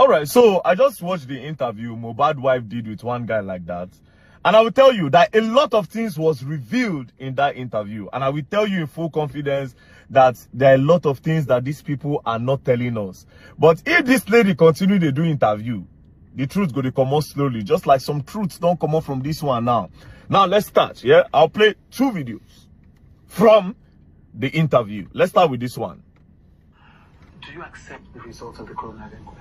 All right, so I just watched the interview Mohbad wife did with one guy like that. And I will tell you that a lot of things was revealed in that interview. And I will tell you in full confidence that there are a lot of things that these people are not telling us. But if this lady continue to do interview, the truth go to come out slowly. Just like some truths don't come out from this one now. Now, let's start. Yeah, I'll play 2 videos from the interview. Let's start with this one. Do you accept the results of the coroner inquest?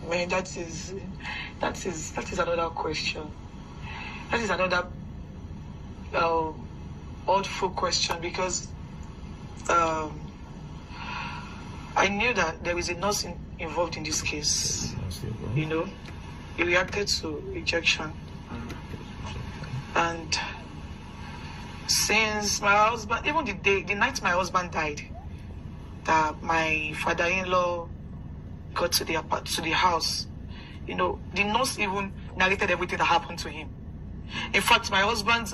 Man, that is another question. That is another oddful question, because I knew that there is a nurse involved in this case. You know, he reacted to rejection, and since my husband, even the night my husband died, that my father-in-law got to the house, you know, the nurse even narrated everything that happened to him. In fact, my husband's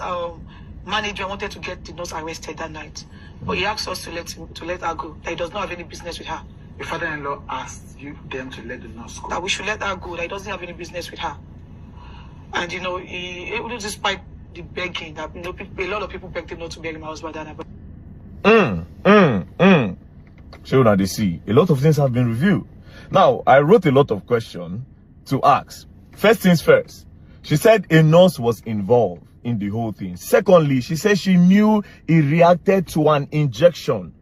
manager wanted to get the nurse arrested that night, but he asked us to let her go. That he does not have any business with her. Your father-in-law asked them to let the nurse go. That we should let her go. That he doesn't have any business with her. And you know, even despite the begging, that you know, a lot of people begged him not to bury my husband. So now they see a lot of things have been revealed. Now, I wrote a lot of questions to ask. First things first, she said a nurse was involved in the whole thing. Secondly, she said she knew he reacted to an injection.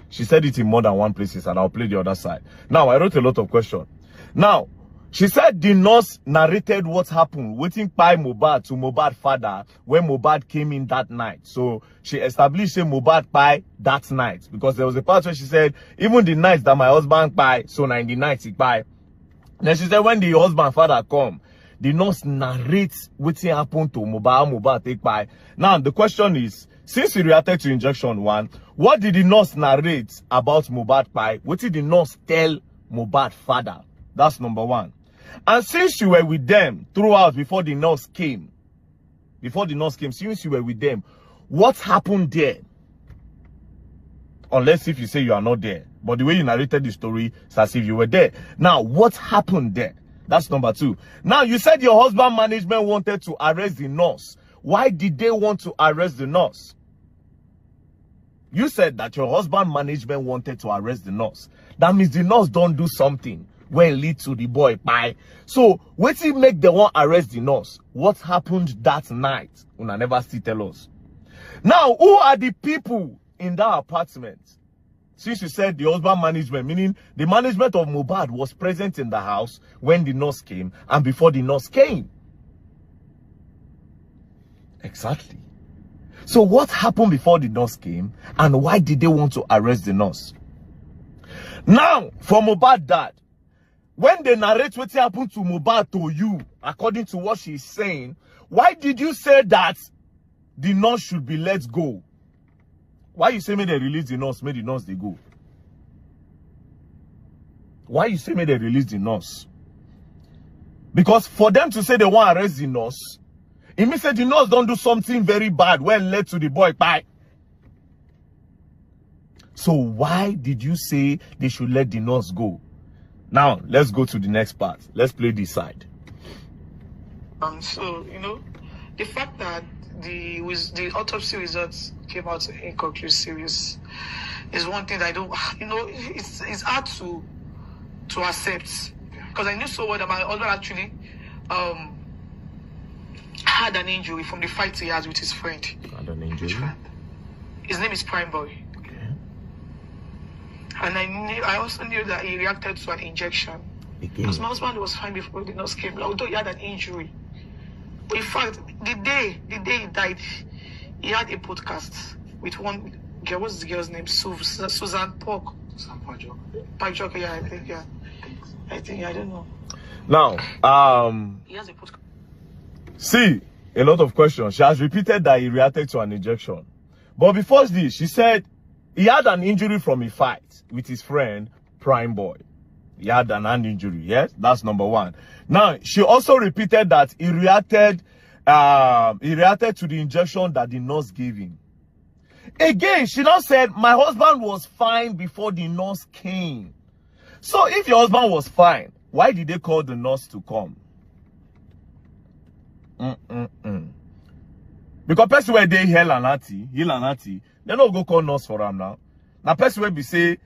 She said it in more than one places, and I'll play the other side. Now, I wrote a lot of questions. Now, she said the nurse narrated what happened, waiting by Mohbad to Mohbad father when Mohbad came in that night. So she established Mohbad by that night, because there was a part where she said, even the night that my husband by, so 90 nights he by. Then she said when the husband father come, the nurse narrates what happened to Mohbad take by. Now the question is, since he reacted to injection 1, what did the nurse narrate about Mohbad by? What did the nurse tell Mohbad father? That's number 1. And since you were with them throughout before the nurse came, since you were with them, what happened there? Unless if you say you are not there. But the way you narrated the story, it's as if you were there. Now, what happened there? That's number 2. Now, you said your husband management wanted to arrest the nurse. Why did they want to arrest the nurse? You said that your husband management wanted to arrest the nurse. That means the nurse don't do something where it lead to the boy pie. So, what he make the one arrest the nurse? What happened that night? Una never still tell us. Now, who are the people in that apartment? Since you said the husband management, meaning the management of Mohbad was present in the house when the nurse came and before the nurse came. Exactly. So what happened before the nurse came, and why did they want to arrest the nurse? Now, for Mohbad dad, when they narrate what happened to Mohbad to you, according to what she's saying, why did you say that the nurse should be let go? Why you say may they release the nurse, may the nurse they go? Why you say may they release the nurse? Because for them to say they want to arrest the nurse, it means that the nurse don't do something very bad when led to the boy pie. So why did you say they should let the nurse go? Now, let's go to the next part. Let's play this side. So, you know, the fact that the autopsy results came out inconclusive is one thing that I don't, you know, it's hard to accept. Because I knew so well that my husband actually had an injury from the fight he has with his friend. Had an injury? His name is Prime Boy. And I also knew that he reacted to an injection. Because my husband was fine before the nurse came, although he had an injury. But in fact, the day he died, he had a podcast with one girl. What's the girl's name? Susan Pork. Susan Pajok, yeah, I think, yeah. I don't know. Now, he has a podcast. See, a lot of questions. She has repeated that he reacted to an injection. But before this, she said he had an injury from a fight with his friend, Prime Boy. He had an hand injury, yes? That's number 1. Now, she also repeated that he reacted to the injection that the nurse gave him. Again, she now said, my husband was fine before the nurse came. So if your husband was fine why did they call the nurse to come? Because person where they heal and hearty, they don't go call nurse for them now. Now person where be say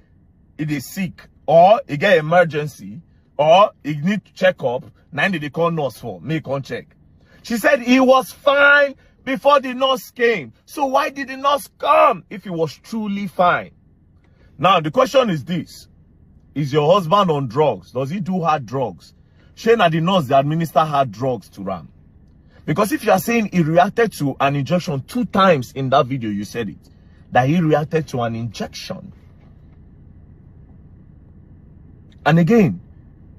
it is sick or it get emergency or it need to check up, now they call nurse for make on check. She said he was fine before the nurse came. So why did the nurse come if he was truly fine? Now the question is this: is your husband on drugs? Does he do hard drugs? Shane and the nurse they administer hard drugs to Ram. Because if you are saying he reacted to an injection 2 times in that video, you said it, that he reacted to an injection. And again,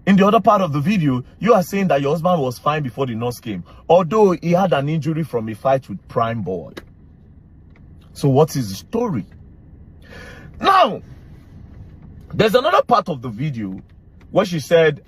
in the other part of the video, you are saying that your husband was fine before the nurse came, although he had an injury from a fight with Prime Boy. So what is the story? Now, there's another part of the video where she said,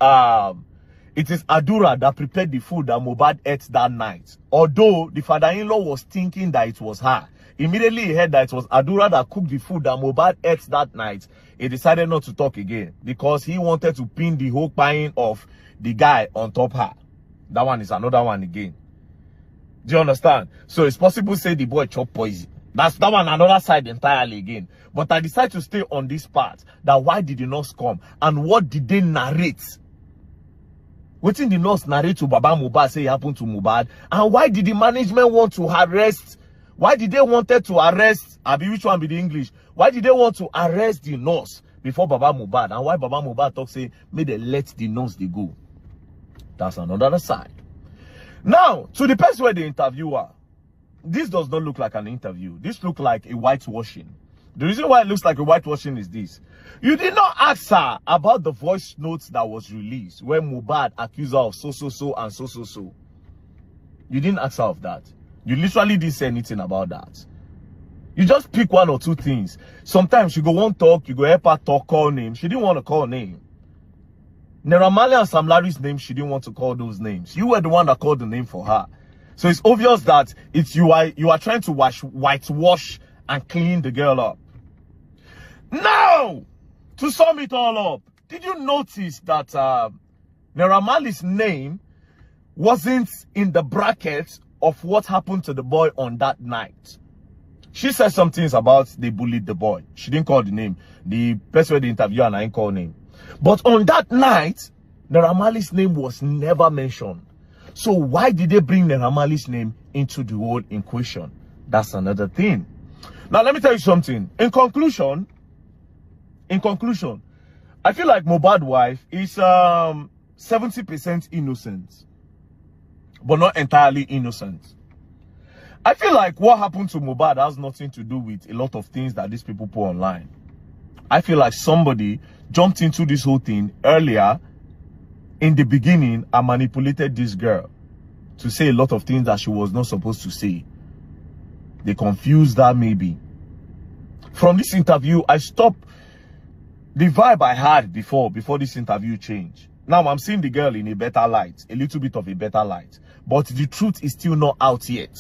it is Adura that prepared the food that Mohbad ate that night. Although the father-in-law was thinking that it was her. Immediately he heard that it was Adura that cooked the food that Mohbad ate that night. He decided not to talk again because he wanted to pin the whole kpai of the guy on top her. That one is another one again. Do you understand? So it's possible to say the boy chop poison. That one another side entirely again. But I decided to stay on this part. That why did the nurse come? And what did they narrate? What did the nurse narrate to Baba Mohbad say happened to Mohbad? And why did the management want to arrest? Why did they wanted to arrest? Abi, which one be the English? Why did they want to arrest the nurse before Baba Mohbad? And why Baba Mohbad talk say, may they let the nurse they go? That's another side. Now, to the person where the interviewer, this does not look like an interview. This looks like a whitewashing. The reason why it looks like a whitewashing is this. You did not ask her about the voice notes that was released when Mohbad accused her of so. You didn't ask her of that. You literally didn't say anything about that. You just pick 1 or 2 things. Sometimes you go want talk, you go help her talk, call name. She didn't want to call name. Naira Marley and Sam Larry's name, she didn't want to call those names. You were the one that called the name for her. So it's obvious that it's you are trying to whitewash and clean the girl up. Now, to sum it all up, did you notice that Naira Marley's name wasn't in the bracket of what happened to the boy on that night? She said some things about they bullied the boy. She didn't call the name. The person with the interview and I didn't call name. But on that night, Naira Marley's name was never mentioned. So why did they bring Naira Marley's name into the whole equation? That's another thing. Now let me tell you something. In conclusion, I feel like Mohbad's wife is 70% innocent, but not entirely innocent. I feel like what happened to Mohbad has nothing to do with a lot of things that these people put online. I feel like somebody jumped into this whole thing earlier in the beginning and manipulated this girl to say a lot of things that she was not supposed to say. They confused her maybe. From this interview, I stopped. The vibe I had before this interview changed. Now I'm seeing the girl in a better light, a little bit of a better light. But the truth is still not out yet.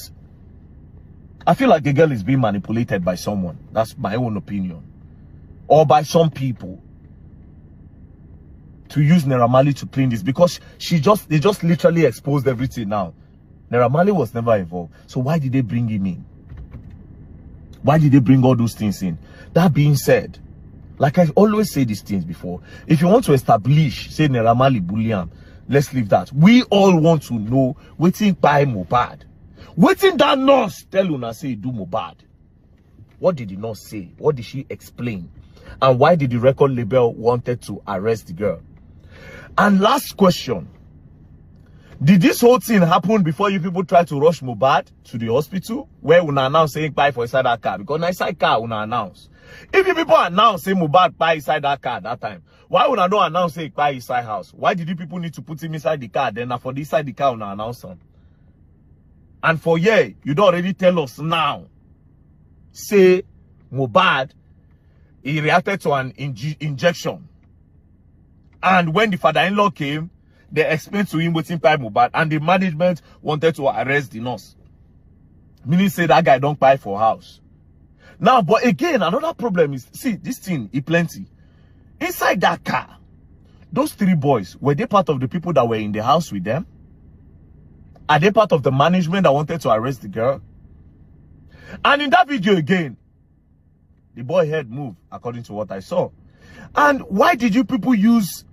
I feel like the girl is being manipulated by someone. That's my own opinion. Or by some people. To use Naira Marley to clean this. Because they just literally exposed everything now. Naira Marley was never involved. So why did they bring him in? Why did they bring all those things in? That being said, like I always say these things before, if you want to establish, say Naira Marley bullion, let's leave that. We all want to know wetin kpai Mohbad. Wetin that nurse tell una say do Mohbad? What did the nurse say? What did she explain? And why did the record label wanted to arrest the girl? And last question. Did this whole thing happen before you people try to rush Mohbad to the hospital? Where una announce saying kpai for inside that car? Because na inside car una announce. If you people announce say Mohbad kpai inside that car that time, why una don't announce say kpai inside house? Why did you people need to put him inside the car? Then for this side the car una announce him? And for you don't already tell us now. Say Mohbad, he reacted to an injection. And when the father-in-law came, they explained to him waiting kpai Mohbad, and the management wanted to arrest the nurse. Meaning say that guy don't kpai for house. Now, but again, another problem is, see, this thing is plenty. Inside that car, those 3 boys, were they part of the people that were in the house with them? Are they part of the management that wanted to arrest the girl? And in that video again, the boy head moved, according to what I saw. And why did you people use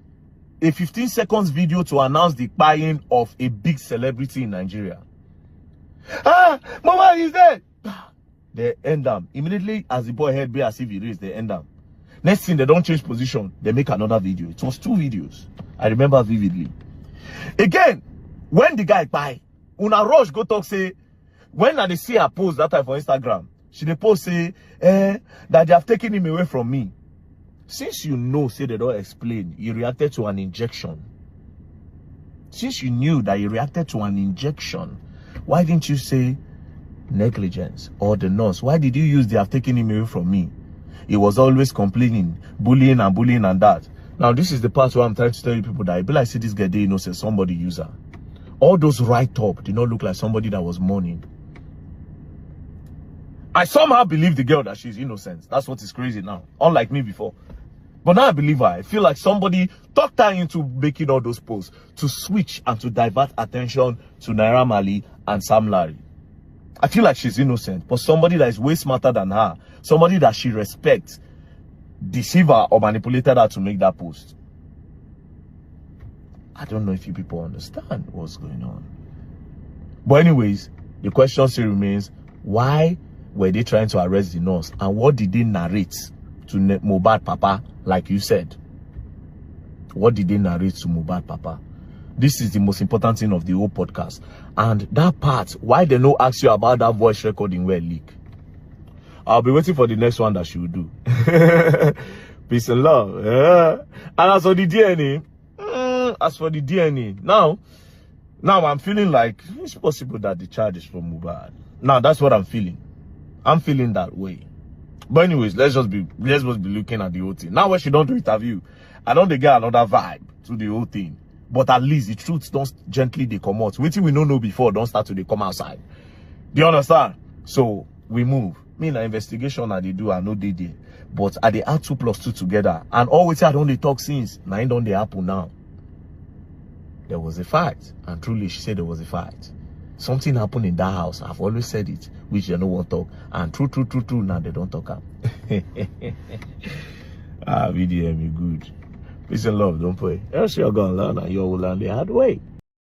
a 15 seconds video to announce the kpai of a big celebrity in Nigeria? Ah, Mohbad is dead. They end them. Immediately as the boy head be as if he raised, they end them. Next thing, they don't change position. They make another video. It was 2 videos. I remember vividly. Again, when the guy kpai, Una rush go talk say, when I see her post that time for Instagram, she dey post say, that they have taken him away from me. Since you know, say they don't explain, you reacted to an injection. Since you knew that you reacted to an injection, why didn't you say negligence or the nurse? Why did you use they have taken him away from me? He was always complaining, bullying and that. Now, this is the part where I'm trying to tell you people that I be like, see this guy, they say somebody user. All those write-up did not look like somebody that was mourning. I somehow believe the girl that she's innocent. That's what is crazy now. Unlike me before. But now I believe her. I feel like somebody talked her into making all those posts to switch and to divert attention to Naira Marley and Sam Larry. I feel like she's innocent. But somebody that is way smarter than her, somebody that she respects, deceived her or manipulated her to make that post. I don't know if you people understand what's going on. But anyways, the question still remains, why were they trying to arrest the nurse? And what did they narrate to Mohbad Papa, like you said? What did they narrate to Mohbad Papa? This is the most important thing of the whole podcast. And that part, why they no ask you about that voice recording where leak? I'll be waiting for the next one that she will do. Peace and love. Yeah. And as for the DNA, now I'm feeling like it's possible that the charge is from Mohbad. Now that's what I'm feeling. I'm feeling that way. But anyways, let's just be looking at the whole thing. Now when she don't do interview, I don't get another vibe to the whole thing. But at least the truth don't gently they come out. Waiting we don't know before don't start to they come outside. Do you understand? So we move. Me na investigation I they do, I know they did. But I they add 2 + 2 together. And always I don't they talk since. Now don't they happen now. There was a fight. And truly she said there was a fight. Something happened in that house. I've always said it, which they don't want to talk. And true, now they don't talk up. VDM, you good. Peace and love, don't pray. Else you're gonna learn and you will learn the hard way.